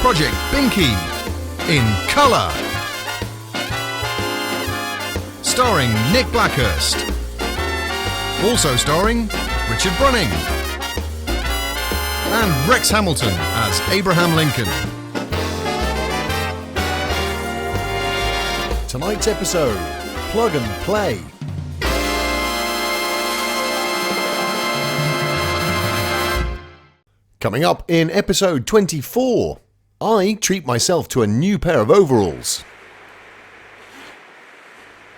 Project Binky in colour. Starring Nick Blackhurst. Also starring Richard Brunning. And Rex Hamilton as Abraham Lincoln. Tonight's episode, Plug and Play. Coming up in episode 24, I treat myself to a new pair of overalls.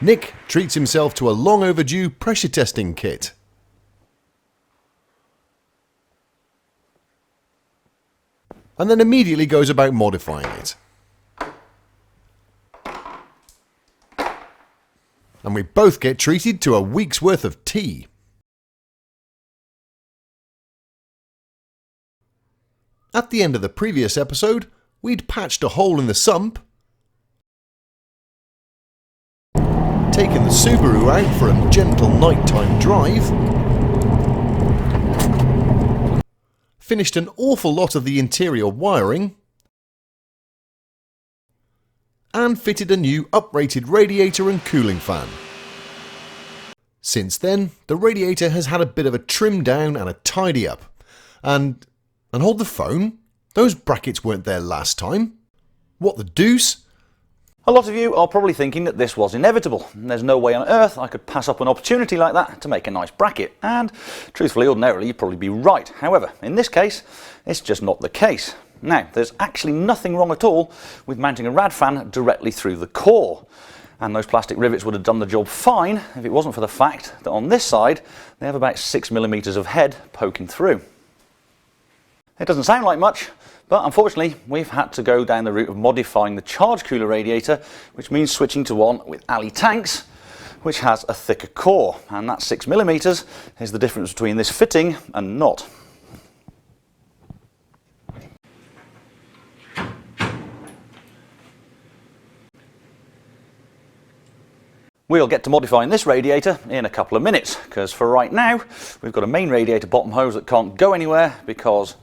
Nick treats himself to a long overdue pressure testing kit. And then immediately goes about modifying it. And we both get treated to a week's worth of tea. At the end of the previous episode, we'd patched a hole in the sump, taken the Subaru out for a gentle nighttime drive, finished an awful lot of the interior wiring, and fitted a new uprated radiator and cooling fan. Since then, the radiator has had a bit of a trim down and a tidy up, and hold the phone, those brackets weren't there last time. What the deuce? A lot of you are probably thinking that this was inevitable. There's no way on earth I could pass up an opportunity like that to make a nice bracket, and truthfully, ordinarily, you'd probably be right. However, in this case, it's just not the case. Now, there's actually nothing wrong at all with mounting a rad fan directly through the core. And those plastic rivets would have done the job fine if it wasn't for the fact that on this side, they have about 6mm of head poking through. It doesn't sound like much, but unfortunately we've had to go down the route of modifying the charge cooler radiator, which means switching to one with alley tanks, which has a thicker core, and that 6mm is the difference between this fitting and not. We'll get to modifying this radiator in a couple of minutes, because for right now we've got a main radiator bottom hose that can't go anywhere because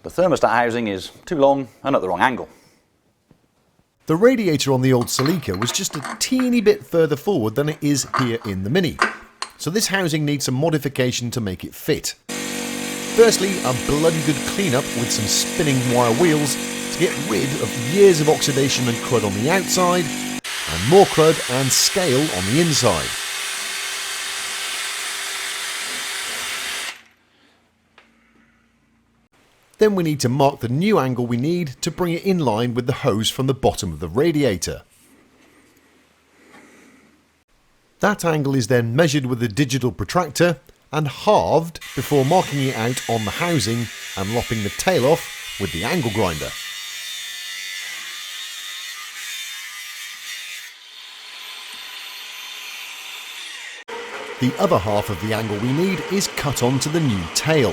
the thermostat housing is too long and at the wrong angle. The radiator on the old Celica was just a teeny bit further forward than it is here in the Mini, so this housing needs some modification to make it fit. Firstly, a bloody good cleanup with some spinning wire wheels to get rid of years of oxidation and crud on the outside, and more crud and scale on the inside. Then we need to mark the new angle we need to bring it in line with the hose from the bottom of the radiator. That angle is then measured with a digital protractor and halved before marking it out on the housing and lopping the tail off with the angle grinder. The other half of the angle we need is cut onto the new tail.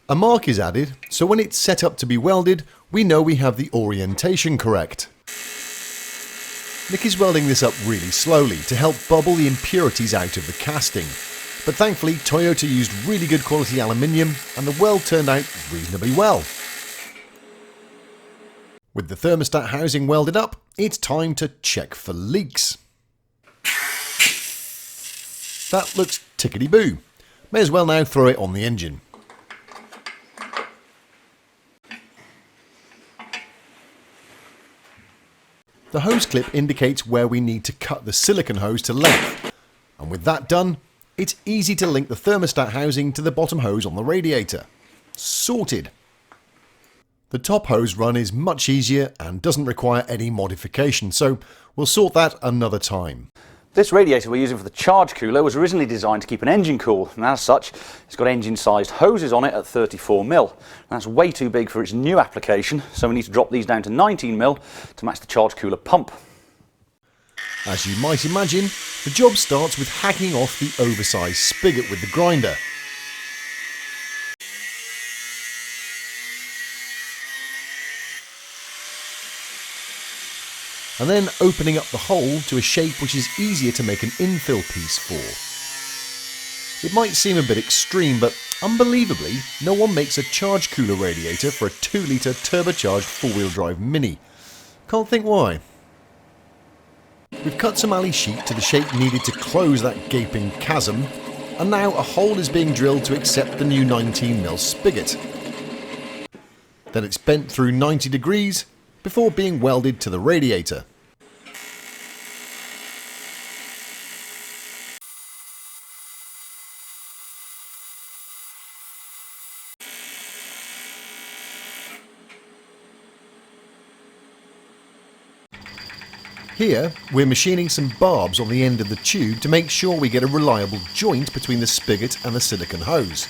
A mark is added, so when it's set up to be welded, we know we have the orientation correct. Nick is welding this up really slowly to help bubble the impurities out of the casting, but thankfully Toyota used really good quality aluminium and the weld turned out reasonably well. With the thermostat housing welded up, it's time to check for leaks. That looks tickety-boo. May as well now throw it on the engine. The hose clip indicates where we need to cut the silicone hose to length, and with that done, it's easy to link the thermostat housing to the bottom hose on the radiator. Sorted! The top hose run is much easier and doesn't require any modification, so we'll sort that another time. This radiator we're using for the charge cooler was originally designed to keep an engine cool, and as such it's got engine sized hoses on it at 34mm. That's way too big for its new application, so we need to drop these down to 19mm to match the charge cooler pump. As you might imagine, the job starts with hacking off the oversized spigot with the grinder. And then opening up the hole to a shape which is easier to make an infill piece for. It might seem a bit extreme, but Unbelievably, no one makes a charge cooler radiator for a 2-litre turbocharged four-wheel drive Mini. Can't think why. We've cut some alley sheet to the shape needed to close that gaping chasm, and now a hole is being drilled to accept the new 19mm spigot. Then it's bent through 90 degrees before being welded to the radiator. Here, we're machining some barbs on the end of the tube to make sure we get a reliable joint between the spigot and the silicone hose.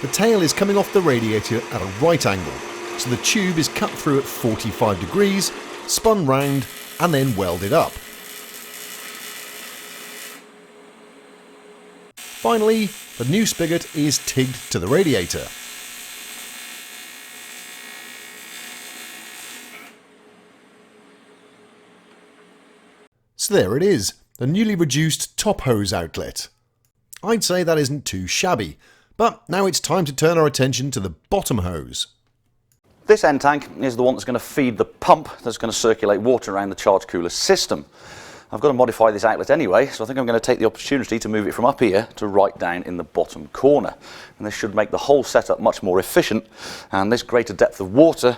The tail is coming off the radiator at a right angle, so the tube is cut through at 45 degrees, spun round and then welded up. Finally, the new spigot is tigged to the radiator. So there it is, the newly reduced top hose outlet. I'd say that isn't too shabby, but now it's time to turn our attention to the bottom hose. This end tank is the one that's going to feed the pump that's going to circulate water around the charge cooler system. I've got to modify this outlet anyway, so I think I'm going to take the opportunity to move it from up here to right down in the bottom corner. And this should make the whole setup much more efficient, and this greater depth of water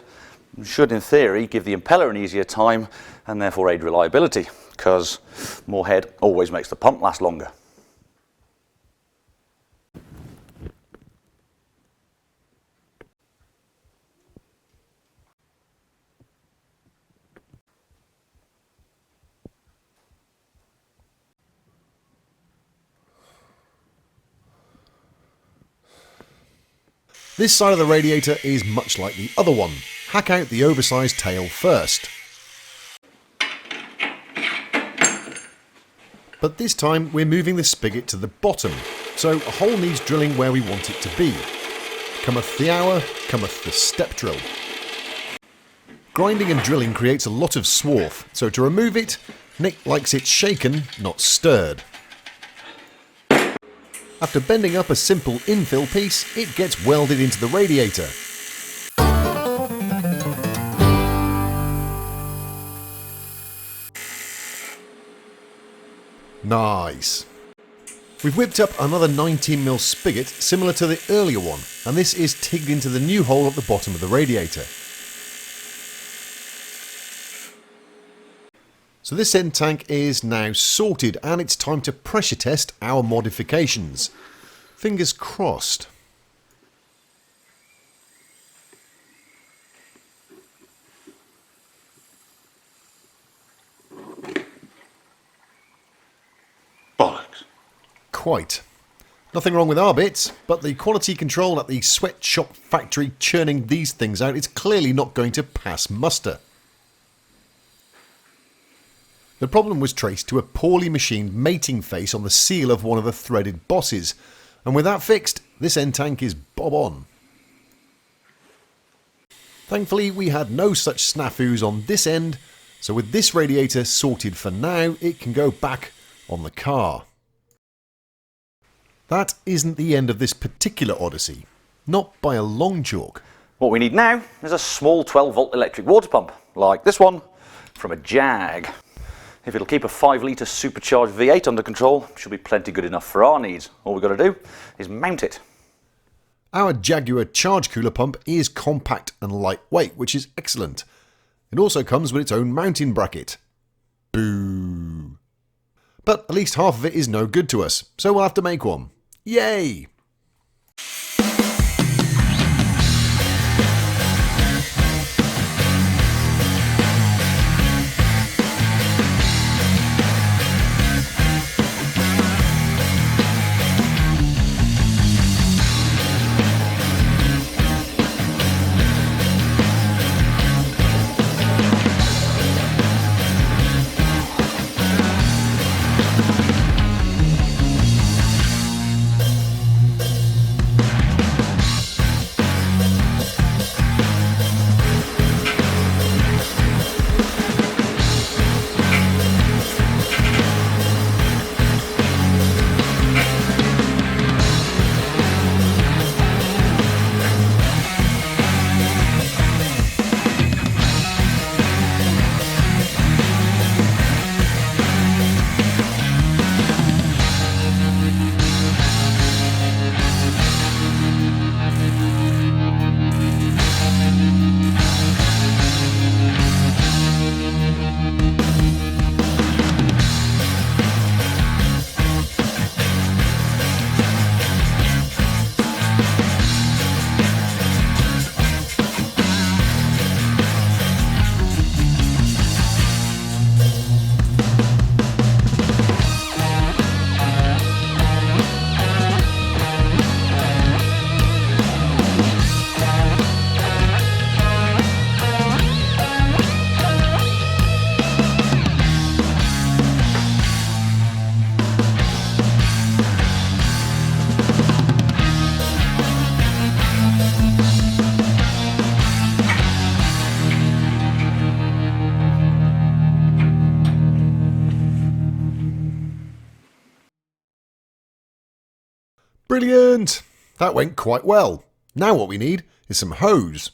should in theory give the impeller an easier time and therefore aid reliability, because more head always makes the pump last longer. This side of the radiator is much like the other one. Hack out the oversized tail first. But this time we're moving the spigot to the bottom, so a hole needs drilling where we want it to be. Cometh the hour, cometh the step drill. Grinding and drilling creates a lot of swarf, so to remove it, Nick likes it shaken, not stirred. After bending up a simple infill piece, it gets welded into the radiator. Nice. We've whipped up another 19mm spigot similar to the earlier one, and this is tigged into the new hole at the bottom of the radiator. So this end tank is now sorted, and it's time to pressure test our modifications. Fingers crossed. Bollocks. Quite. Nothing wrong with our bits, but the quality control at the sweatshop factory churning these things out is clearly not going to pass muster. The problem was traced to a poorly machined mating face on the seal of one of the threaded bosses, and with that fixed, this end tank is bob on. Thankfully, we had no such snafus on this end, so with this radiator sorted for now, it can go back on the car. That isn't the end of this particular odyssey, not by a long chalk. What we need now is a small 12-volt electric water pump, like this one from a Jag. If it'll keep a 5-litre supercharged V8 under control, it should be plenty good enough for our needs. All we've got to do is mount it. Our Jaguar charge cooler pump is compact and lightweight, which is excellent. It also comes with its own mounting bracket. Boo. But at least half of it is no good to us, so we'll have to make one. Yay! Brilliant! That went quite well. Now what we need is some hose.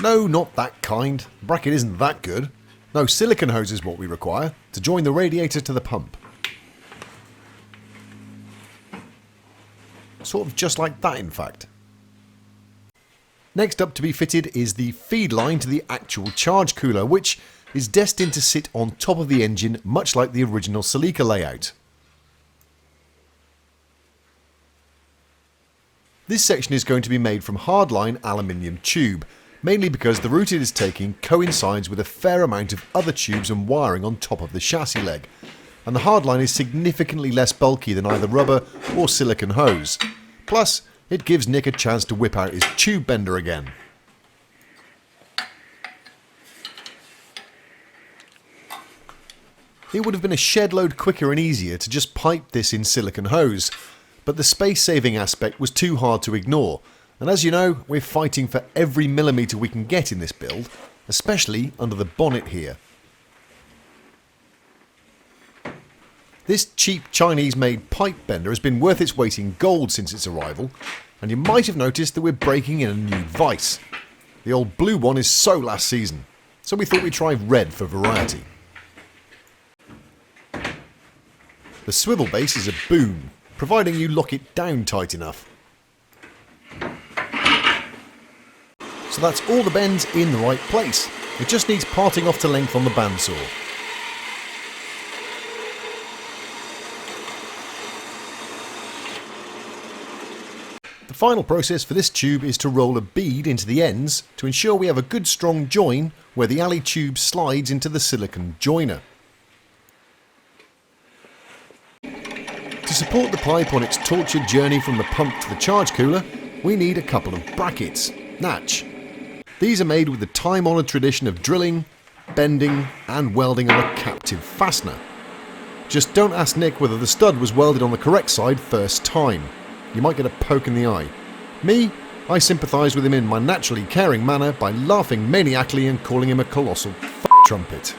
No, not that kind. The bracket isn't that good. No, silicone hose is what we require to join the radiator to the pump. Sort of just like that, in fact. Next up to be fitted is the feed line to the actual charge cooler, which is destined to sit on top of the engine, much like the original Celica layout. This section is going to be made from Hardline aluminium tube, mainly because the route it is taking coincides with a fair amount of other tubes and wiring on top of the chassis leg, and the Hardline is significantly less bulky than either rubber or silicone hose. Plus, it gives Nick a chance to whip out his tube bender again. It would have been a shed load quicker and easier to just pipe this in silicone hose, but the space saving aspect was too hard to ignore, and as you know, we're fighting for every millimetre we can get in this build, especially under the bonnet here. This cheap Chinese-made pipe bender has been worth its weight in gold since its arrival, and you might have noticed that we're breaking in a new vice. The old blue one is so last season, so we thought we'd try red for variety. The swivel base is a boon, providing you lock it down tight enough. So that's all the bends in the right place. It just needs parting off to length on the bandsaw. The final process for this tube is to roll a bead into the ends to ensure we have a good strong join where the alley tube slides into the silicone joiner. To support the pipe on its tortured journey from the pump to the charge cooler, we need a couple of brackets, natch. These are made with the time-honoured tradition of drilling, bending and welding on a captive fastener. Just don't ask Nick whether the stud was welded on the correct side first time. You might get a poke in the eye. Me, I sympathise with him in my naturally caring manner by laughing maniacally and calling him a colossal trumpet.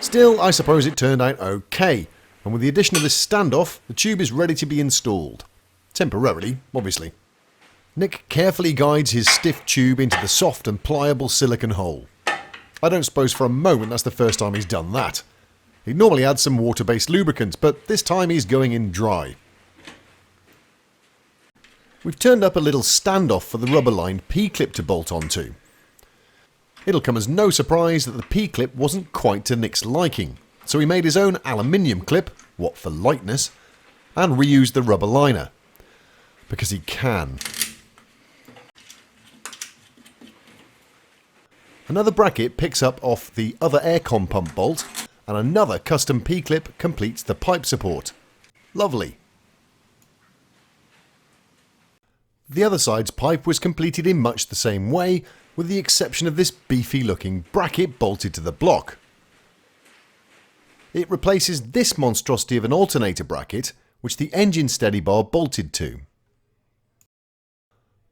Still, I suppose it turned out okay, and with the addition of this standoff, the tube is ready to be installed. Temporarily, obviously. Nick carefully guides his stiff tube into the soft and pliable silicone hole. I don't suppose for a moment that's the first time he's done that. He'd normally add some water-based lubricant, but this time he's going in dry. We've turned up a little standoff for the rubber-lined P-clip to bolt onto. It'll come as no surprise that the P-clip wasn't quite to Nick's liking, so he made his own aluminium clip, what for lightness, and reused the rubber liner. Because he can. Another bracket picks up off the other aircon pump bolt, and another custom P-clip completes the pipe support. Lovely. The other side's pipe was completed in much the same way, with the exception of this beefy looking bracket bolted to the block. It replaces this monstrosity of an alternator bracket, which the engine steady bar bolted to.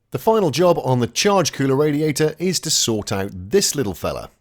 The final job on the charge cooler radiator is to sort out this little fella.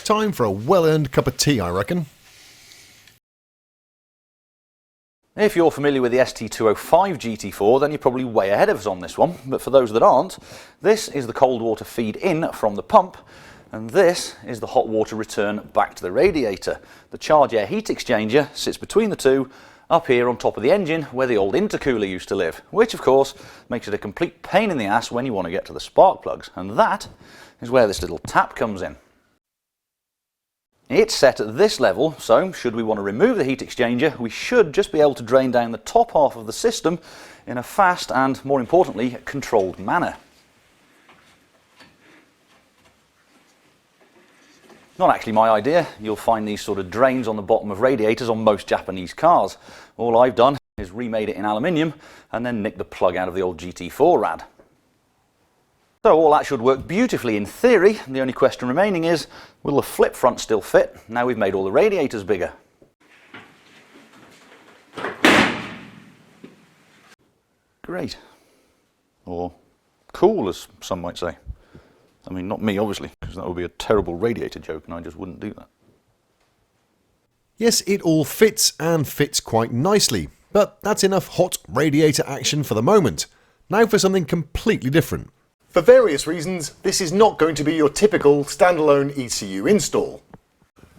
Time for a well-earned cup of tea, I reckon. If you're familiar with the ST205 GT4, then you're probably way ahead of us on this one, but for those that aren't, this is the cold water feed in from the pump, and this is the hot water return back to the radiator. The charge air heat exchanger sits between the two, up here on top of the engine where the old intercooler used to live, which of course makes it a complete pain in the ass when you want to get to the spark plugs, and that is where this little tap comes in. It's set at this level, so should we want to remove the heat exchanger, we should just be able to drain down the top half of the system in a fast and, more importantly, controlled manner. Not actually my idea. You'll find these sort of drains on the bottom of radiators on most Japanese cars. All I've done is remade it in aluminium and then nicked the plug out of the old GT4 rad. So all that should work beautifully in theory. The only question remaining is, will the flip front still fit now we've made all the radiators bigger? Great. Or cool, as some might say. I mean, not me, obviously, because that would be a terrible radiator joke and I just wouldn't do that. Yes, it all fits, and fits quite nicely. But that's enough hot radiator action for the moment. Now for something completely different. For various reasons, this is not going to be your typical standalone ECU install.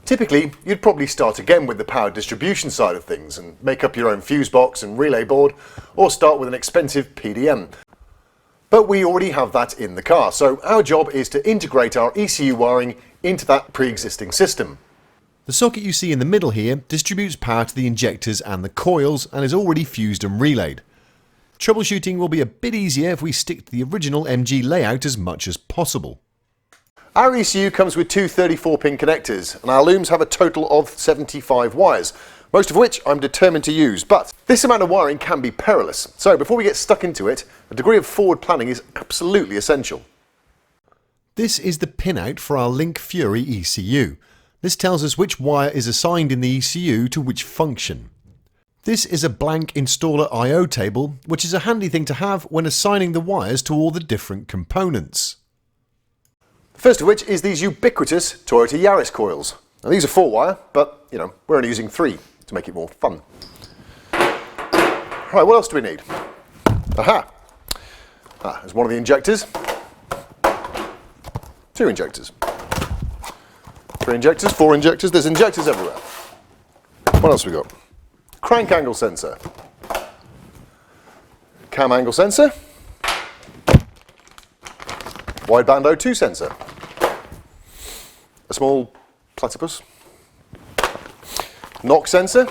Typically, you'd probably start again with the power distribution side of things and make up your own fuse box and relay board, or start with an expensive PDM. But we already have that in the car, so our job is to integrate our ECU wiring into that pre-existing system. The socket you see in the middle here distributes power to the injectors and the coils and is already fused and relayed. Troubleshooting will be a bit easier if we stick to the original MG layout as much as possible. Our ECU comes with two 34-pin connectors, and our looms have a total of 75 wires, most of which I'm determined to use, but this amount of wiring can be perilous, so before we get stuck into it, a degree of forward planning is absolutely essential. This is the pinout for our Link Fury ECU. This tells us which wire is assigned in the ECU to which function. This is a blank installer I/O table, which is a handy thing to have when assigning the wires to all the different components. The first of which is these ubiquitous Toyota Yaris coils. Now these are 4-wire, but we're only using 3 to make it more fun. Right, what else do we need? Aha! There's one of the injectors. 2 injectors. 3 injectors, 4 injectors, there's injectors everywhere. What else have we got? Crank angle sensor, cam angle sensor, wideband O2 sensor, a small platypus, knock sensor,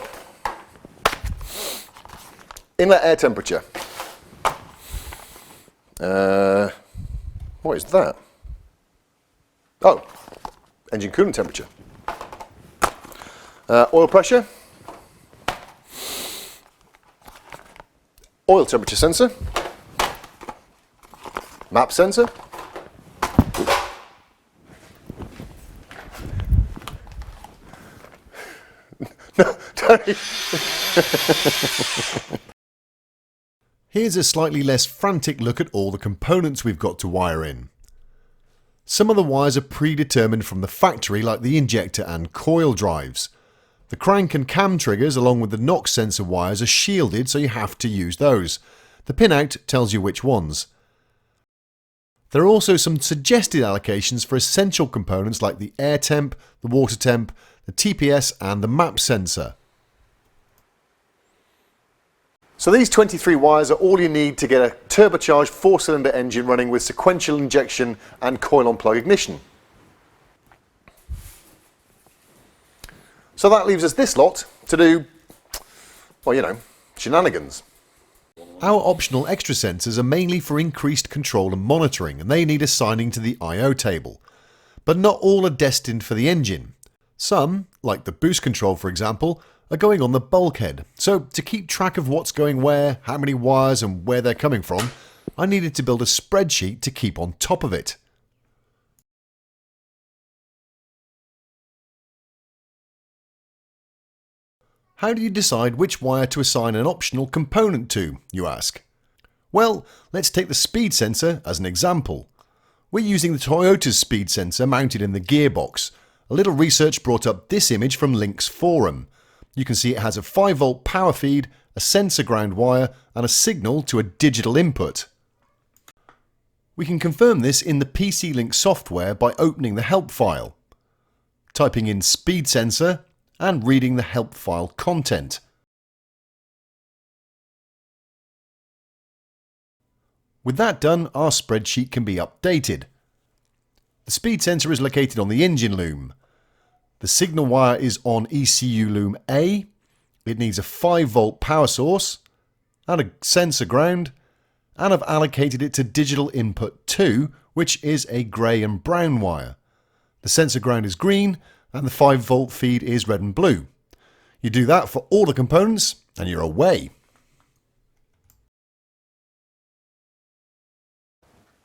inlet air temperature. What is that? Oh, engine coolant temperature. Oil pressure. Oil temperature sensor, map sensor, no, Here's a slightly less frantic look at all the components we've got to wire in. Some of the wires are predetermined from the factory, like the injector and coil drives. The crank and cam triggers along with the knock sensor wires are shielded, so you have to use those. The pinout tells you which ones. There are also some suggested allocations for essential components like the air temp, the water temp, the TPS and the map sensor. So these 23 wires are all you need to get a turbocharged 4-cylinder engine running with sequential injection and coil-on-plug ignition. So that leaves us this lot to do, well, shenanigans. Our optional extra sensors are mainly for increased control and monitoring, and they need assigning to the I/O table. But not all are destined for the engine. Some, like the boost control for example, are going on the bulkhead. So to keep track of what's going where, how many wires and where they're coming from, I needed to build a spreadsheet to keep on top of it. How do you decide which wire to assign an optional component to, you ask? Well, let's take the speed sensor as an example. We're using the Toyota's speed sensor mounted in the gearbox, a little research brought up this image from Link's forum. You can see it has a 5-volt power feed, a sensor ground wire and a signal to a digital input. We can confirm this in the PC Link software by opening the help file, typing in speed sensor and reading the help file content. With that done, our spreadsheet can be updated. The speed sensor is located on the engine loom. The signal wire is on ECU loom A. It needs a 5-volt power source and a sensor ground, and I've allocated it to digital input 2, which is a grey and brown wire. The sensor ground is green and the 5-volt feed is red and blue. You do that for all the components and you're away.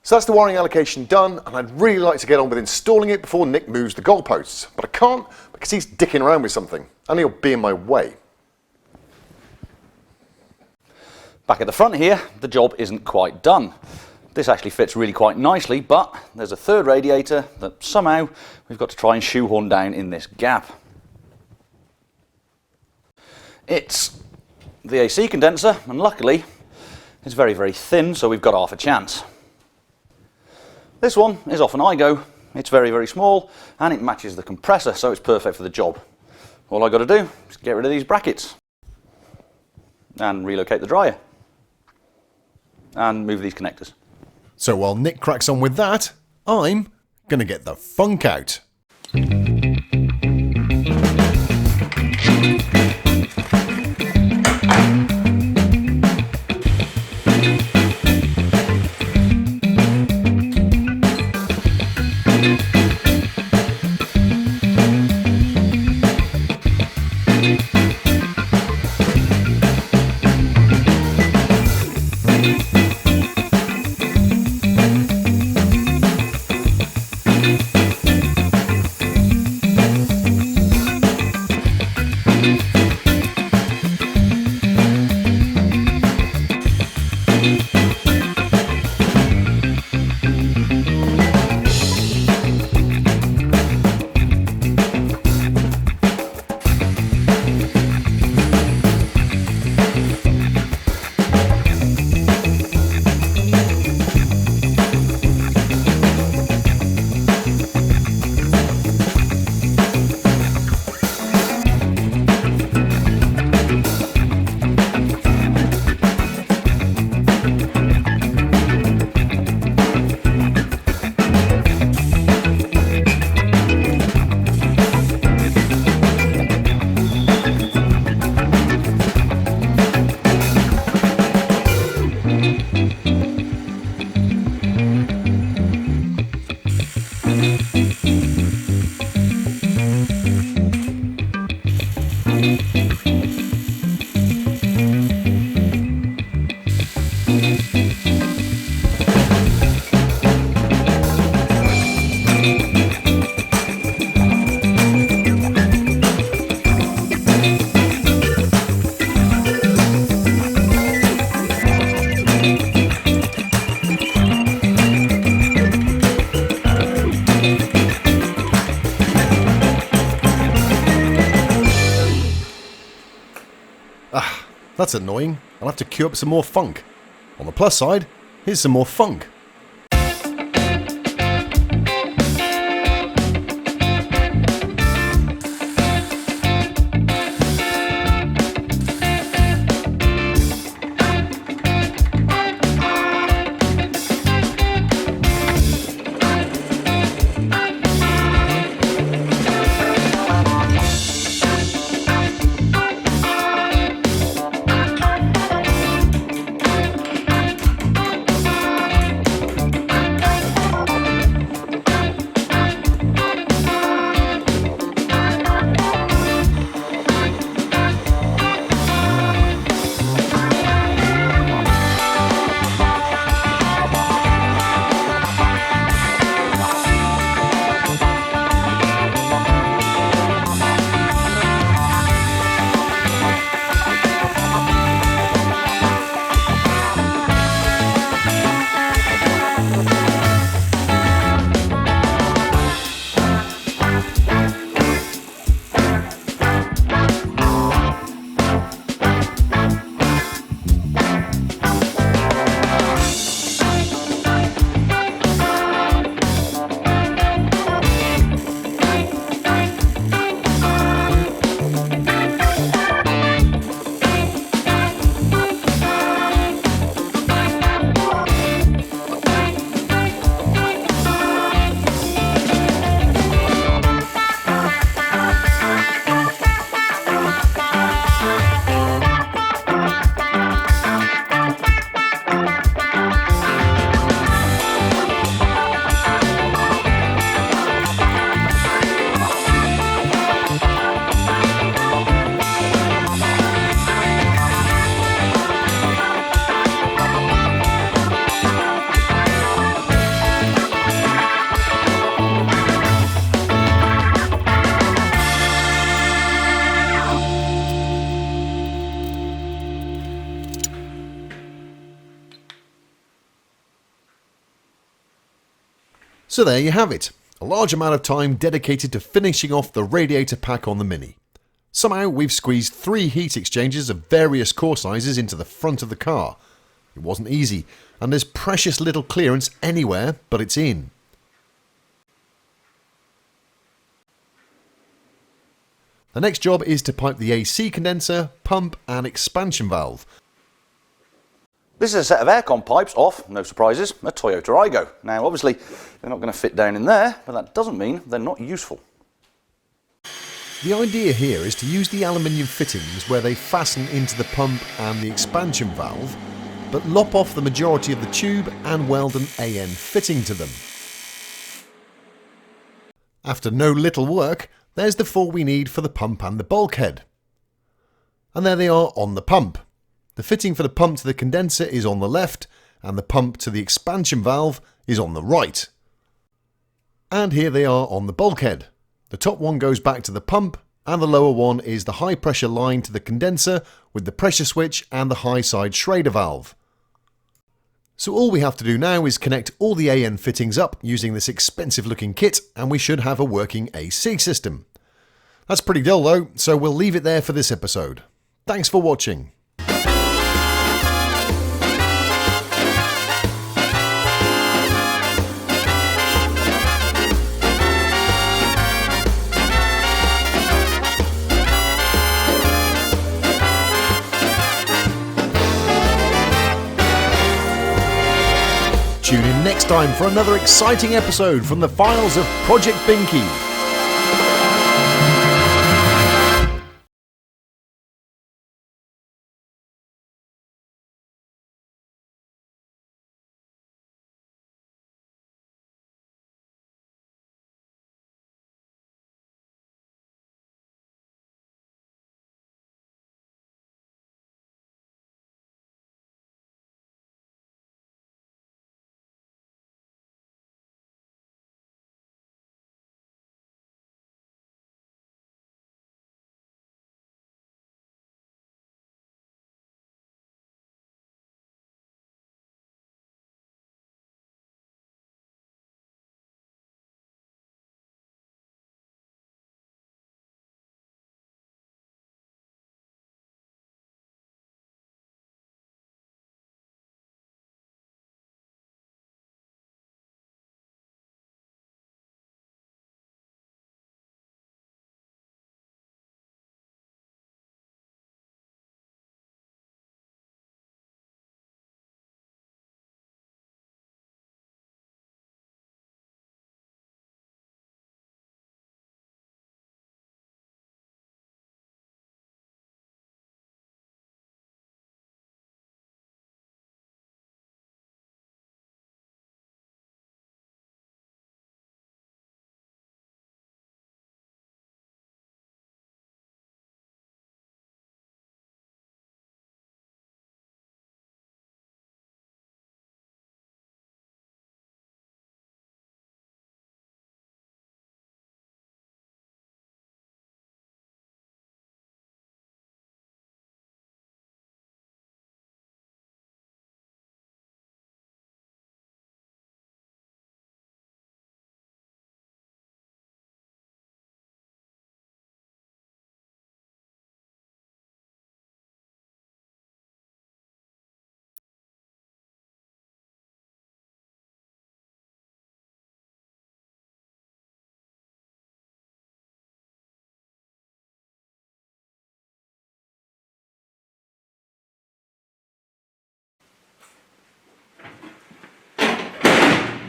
So that's the wiring allocation done, and I'd really like to get on with installing it before Nick moves the goalposts, but I can't because he's dicking around with something and he'll be in my way. Back at the front here, the job isn't quite done. This actually fits really quite nicely, but there's a third radiator that somehow we've got to try and shoehorn down in this gap. It's the AC condenser, and luckily it's very, very thin, so we've got half a chance. This one is off an IGO. It's very, very small and it matches the compressor, so it's perfect for the job. All I've got to do is get rid of these brackets and relocate the dryer and move these connectors. So while Nick cracks on with that, I'm going to get the funk out. That's annoying. I'll have to queue up some more funk. On the plus side, here's some more funk. So there you have it, a large amount of time dedicated to finishing off the radiator pack on the Mini. Somehow we've squeezed 3 heat exchangers of various core sizes into the front of the car. It wasn't easy, and there's precious little clearance anywhere but it's in. The next job is to pipe the AC condenser, pump and expansion valve. This is a set of aircon pipes off, no surprises, a Toyota Aygo. Now obviously they're not going to fit down in there, but that doesn't mean they're not useful. The idea here is to use the aluminium fittings where they fasten into the pump and the expansion valve, but lop off the majority of the tube and weld an AN fitting to them. After no little work, there's the 4 we need for the pump and the bulkhead. And there they are on the pump. The fitting for the pump to the condenser is on the left, and the pump to the expansion valve is on the right. And here they are on the bulkhead. The top one goes back to the pump, and the lower one is the high pressure line to the condenser with the pressure switch and the high side Schrader valve. So all we have to do now is connect all the AN fittings up using this expensive looking kit, and we should have a working AC system. That's pretty dull though, so we'll leave it there for this episode. Thanks for watching. Tune in next time for another exciting episode from the files of Project Binky.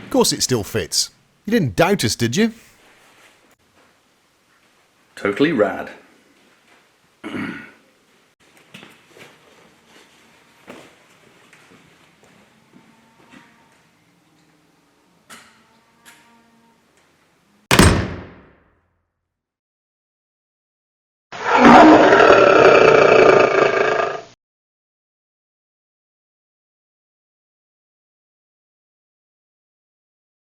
Of course it still fits. You didn't doubt us, did you? Totally rad.